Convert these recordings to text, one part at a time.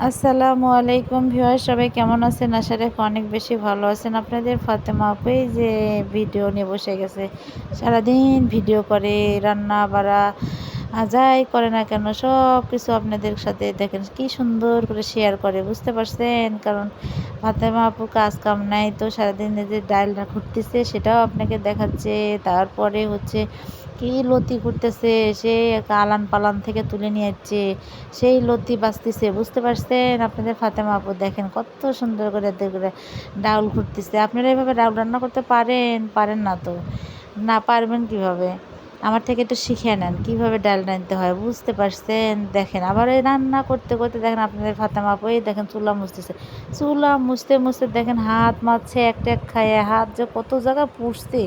আসসালামু আলাইকুম ভিউয়ার, সবাই কেমন আছেন? আশা রাখি অনেক বেশি ভালো আছেন। আপনাদের ফাতেমা আপু এই যে ভিডিও নিয়ে বসে গেছে, সারাদিন ভিডিও করে, রান্না বাড়া যাই করে না কেন সব কিছু আপনাদের সাথে দেখেন কি সুন্দর করে শেয়ার করে, বুঝতে পারছেন? কারণ ফাতেমা আপু কাজ কাম নাই, তো সারাদিন এই যে ডালটা ঘুরতেছে সেটাও আপনাকে দেখাচ্ছে। তারপরে হচ্ছে কি লতি ঘুরতেছে, সে আলান পালান থেকে তুলে নিয়ে যাচ্ছে, সেই লতি বাঁচতেছে, বুঝতে পারছেন? আপনাদের ফাতেমা আপু দেখেন কত সুন্দর করে ডাউল ঘুরতেছে। আপনারা এভাবে ডাউল রান্না করতে পারেন? পারেন না তো, না পারবেন কিভাবে? আমার থেকে একটু শিখে নেন কীভাবে ডাল রাঁধতে হয়, বুঝতে পারছেন? দেখেন আবার এই রান্না করতে করতে দেখেন আপনাদের ফাতেমা আপু এই দেখেন চুলা মুছতেছে, চুলা মুছতে মুছতে দেখেন হাত মারছে, একটা এক খায় হাত যে কত জায়গা পুড়ছে।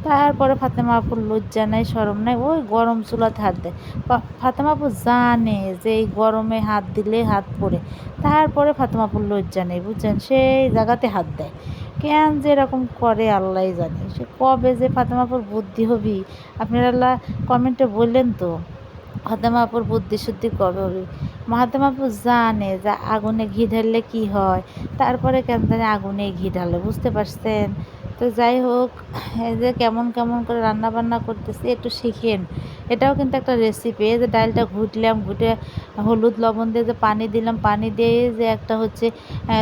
তারপরে ফাতেমা আপুর লজ্জা নাই শরম নাই, ওই গরম চুলাতে হাত দেয়। ফাতেমা আপু জানে যে এই গরমে হাত দিলে হাত পড়ে, তারপরে ফাতেমা আপুর লজ্জা নেই, বুঝছেন? সেই জায়গাতে হাত দেয়। কেন যে এরকম করে আল্লাহই জানে। সে কবে যে ফাতেমা আপুর বুদ্ধি হবি, আপনারা কমেন্টে বললেন তো ফাতেমা আপুর বুদ্ধি শুদ্ধি কবে হবে। ফাতেমা আপু জানে যে আগুনে ঘি ঢাললে কি হয়, তারপরে কেন জানি আগুনে ঘি ঢালে, বুঝতে পারছেন? তো যাই হোক, এই যে কেমন কেমন করে রান্না বান্না করতেছি একটু শিখেন। এটাও কিন্তু একটা রেসিপি। এই যে ডালটা ঘুটলাম, ঘুটে হলুদ লবণ দিয়ে যে পানি দিলাম, পানি দিয়ে যে একটা হচ্ছে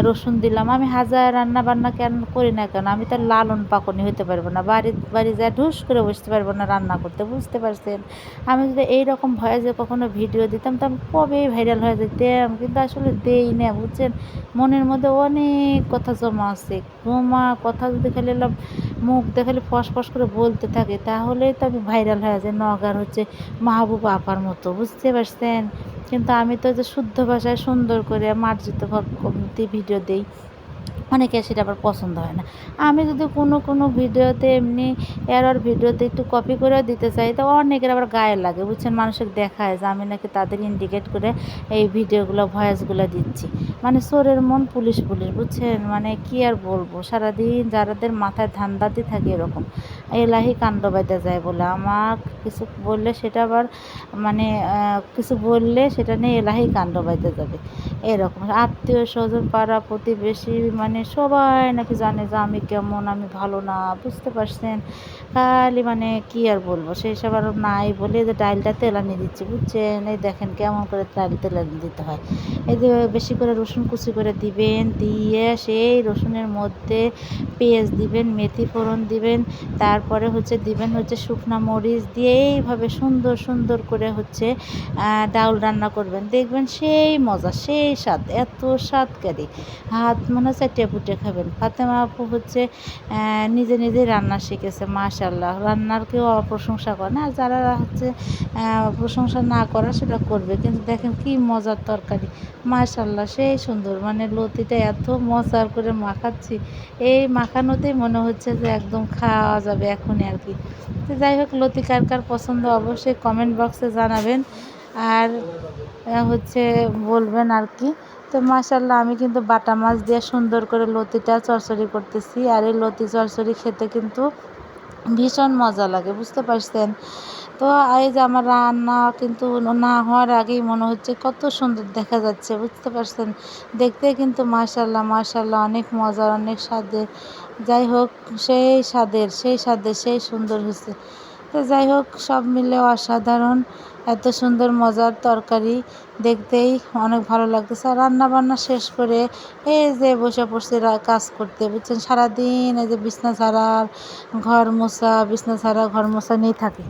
রসুন দিলাম। আমি হাজার রান্না বান্না কেন করি না কেন, আমি তো লালন পাকনি হতে পারবো না, বাড়ি বাড়ি যা ঢুস করে বসতে পারবো না রান্না করতে, বুঝতে পারছেন? আমি যদি এইরকম ভয়েসে কখনো ভিডিও দিতাম তো আমি কবেই ভাইরাল হয়ে যেতাম, কিন্তু আসলে দেই না, বুঝছেন? মনের মধ্যে অনেক কথা জমা আছে, কথা যদি খালি মুখ দেখালে ফস ফস করে বলতে থাকে তাহলেই তো আমি ভাইরাল হয়ে যাই, নগার হচ্ছে মাহবুব আপার মতো, বুঝতে পারছেন? কিন্তু আমি তো যে শুদ্ধ ভাষায় সুন্দর করে মার্জিত ভাবে ভিডিও দেই, অনেকে সেটা আবার পছন্দ হয় না। আমি যদি কোনো কোনো ভিডিওতে এমনি এরর ভিডিওতে একটু কপি করে দিতে চাই তো অনেকের আবার গায়ে লাগে, বুঝছেন? মানুষের দেখায় যে আমি নাকি তাদের ইন্ডিকেট করে এই ভিডিওগুলো ভয়েসগুলো দিচ্ছি। মানে চোরের মন পুলিশ পুলিশ, বুঝছেন? মানে কি আর বলবো, সারাদিন যারাদের মাথায় ধান্দাতে থাকে এরকম এলাহি কাণ্ড বাইতে যায় বলে, আমার কিছু বললে সেটা আবার মানে কিছু বললে সেটা নিয়ে এলাহি কাণ্ড বাইতে যাবে এরকম। আত্মীয় স্বজন পাড়া প্রতিবেশী মানে সবাই নাকি জানে যে আমি কেমন, আমি ভালো না, বুঝতে পারছেন? খালি মানে কি আর বলবো, সেই সব আরও নাই বলে যে ডালটা তেলানি দিচ্ছি, বুঝছেন? এই দেখেন কেমন করে ডাল তেলানি দিতে হয়। এই যে বেশি করে রসুন কুচি করে দিবেন, দিয়ে সেই রসুনের মধ্যে পেঁয়াজ দিবেন, মেথি ফোড়ন দিবেন, তারপরে হচ্ছে দিবেন হচ্ছে শুকনা মরিচ দিয়ে এইভাবে সুন্দর সুন্দর করে হচ্ছে ডাউল রান্না করবেন, দেখবেন সেই মজা, সেই স্বাদ, এত স্বাদকারী হাত মনে হচ্ছে টেপুটে খাবেন। ফাতেমা আপু হচ্ছে নিজে নিজেই রান্না শিখেছে, মাশাআল্লাহ। রান্নার কেউ অপ্রশংসা করে না, আর যারা হচ্ছে প্রশংসা না করা সেটা করবে, কিন্তু দেখেন কি মজার তরকারি, মাশাআল্লাহ সেই সুন্দর। মানে লতিটা এত মজার করে মাখাচ্ছি, এই মাখানোতেই মনে হচ্ছে যে একদম খাওয়া যাবে এখনই আর কি। তো যাই হোক, লতি কার কার পছন্দ অবশ্যই কমেন্ট বক্সে জানাবেন, আর হচ্ছে বলবেন আর কি। তো মাশাআল্লাহ, আমি কিন্তু বাটা মাছ দিয়ে সুন্দর করে লতিটা চড়চড়ি করতেছি, আর এই লতি চড়চড়ি খেতে কিন্তু ভীষণ মজা লাগে, বুঝতে পারছেন? তো এই যে আমার রান্না কিন্তু না হওয়ার আগেই মনে হচ্ছে কত সুন্দর দেখা যাচ্ছে, বুঝতে পারছেন? দেখতে কিন্তু মাশাআল্লাহ মাশাআল্লাহ অনেক মজার, অনেক স্বাদের। যাই হোক, সেই স্বাদের সেই সুন্দর হয়েছে। তো যাই হোক, সব মিলে অসাধারণ, এত সুন্দর মজার তরকারি, দেখতেই অনেক ভালো লাগতেছে। আর রান্না বান্না শেষ করে এই যে বসে পড়ছি কাজ করতে, বুঝছেন? সারাদিন এই যে বিছনা ঝাড়া, ঘর মোছা, বিছনা ঝাড়া, ঘর মোছা নিয়েই থাকি।